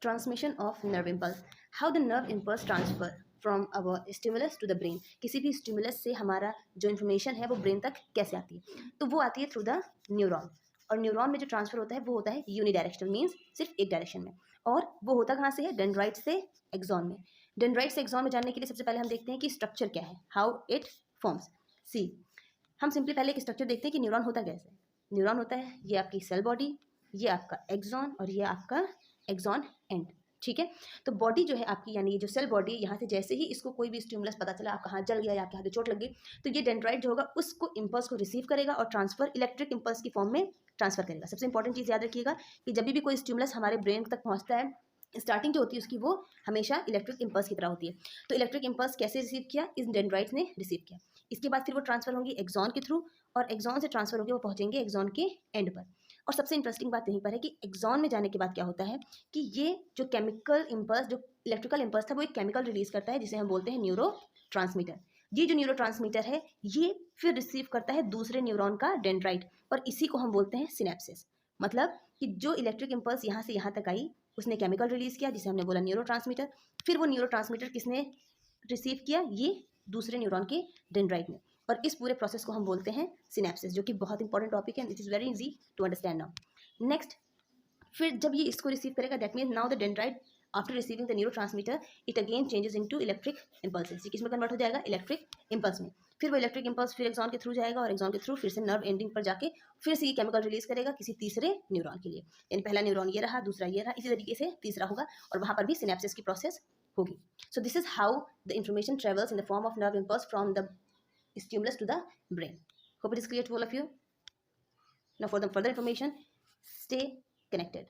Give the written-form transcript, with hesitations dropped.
Transmission of nerve impulse, how the nerve impulse transfer from our stimulus to the brain. किसी भी stimulus से हमारा जो information है वो ब्रेन तक कैसे आती है, तो वो आती है थ्रू द न्यूरॉन। और न्यूरॉन में जो ट्रांसफर होता है वो होता है यूनिडायरेक्शनल, मीन्स सिर्फ एक डायरेक्शन में। और वो होता कहाँ से है, डेंड्राइट से एक्सॉन में। डेंड्राइट से एक्सॉन में जानने के लिए सबसे पहले हम देखते हैं कि स्ट्रक्चर क्या है, हाउ इट फॉर्म्स। सी, हम सिंपली पहले एक स्ट्रक्चर देखते हैं कि न्यूरॉन होता कैसे। न्यूरॉन होता है ये आपकी सेल बॉडी, ये आपका एक्सॉन और ये आपका एक्सॉन एंड। ठीक है, तो बॉडी जो है आपकी, यानी ये जो सेल बॉडी, यहाँ से जैसे ही इसको कोई भी स्टिमुलस पता चला, आपका हाथ जल गया या आपके हाथ में चोट लग गई, तो ये डेंड्राइट जो होगा उसको इम्पल्स को रिसीव करेगा और ट्रांसफर इलेक्ट्रिक इम्पल्स की फॉर्म में ट्रांसफर करेगा। सबसे इंपॉर्टेंट चीज़ याद रखिएगा कि जब भी कोई स्टिमुलस हमारे ब्रेन तक पहुँचता है, स्टार्टिंग जो होती है उसकी वो हमेशा इलेक्ट्रिक इम्पल्स की तरह होती है। तो इलेक्ट्रिक इम्पल्स कैसे रिसीव किया, इस डेंड्राइट्स ने रिसीव किया। इसके बाद फिर वो ट्रांसफर होंगी एक्सॉन के थ्रू, और एक्सॉन से ट्रांसफर होकर वो पहुंचेंगे एक्सॉन के एंड पर। और सबसे इंटरेस्टिंग बात यहीं पर है कि एक्सॉन में जाने के बाद क्या होता है कि ये जो केमिकल इम्पल्स, जो इलेक्ट्रिकल इम्पल्स था, वो एक केमिकल रिलीज करता है जिसे हम बोलते हैं न्यूरो ट्रांसमीटर। ये जो न्यूरो ट्रांसमीटर है ये फिर रिसीव करता है दूसरे न्यूरॉन का डेंड्राइट, और इसी को हम बोलते हैं सिनेप्सिस। मतलब कि जो इलेक्ट्रिक इम्पल्स यहाँ से यहाँ तक आई, उसने केमिकल रिलीज किया जिसे हमने बोला न्यूरो ट्रांसमीटर। फिर वो न्यूरो ट्रांसमीटर किसने रिसीव किया, ये दूसरे न्यूरॉन के डेंड्राइट ने। और इस पूरे प्रोसेस को हम बोलते हैं सिनेप्सिस, जो कि बहुत इंपॉर्टेंट टॉपिक है, it is very easy to understand now. Next, फिर जब ये इसको रिसीव करेगा, that means now the dendrite after receiving the neuro transmitter it again changes into electric impulses. किस में कन्वर्ट हो जाएगा, इलेक्ट्रिक इम्पल्स में। फिर वो इलेक्ट्रिक इम्पल्स फिर एक्सॉन के थ्रू जाएगा, और एक्सॉन के थ्रू फिर से नर्व एंडिंग पर जाके फिर से ये केमिकल रिलीज करेगा किसी तीसरे न्यूरॉन के लिए। यानी पहला न्यूरॉन ये रहा, दूसरा ये रहा, इसी तरीके से तीसरा होगा, और वहाँ पर भी सिनेप्सिस की प्रोसेस होगी। So this is how the information travels in the form of nerve impulse from the stimulus to the brain. Hope it is clear to all of you. Now for the further information, stay connected.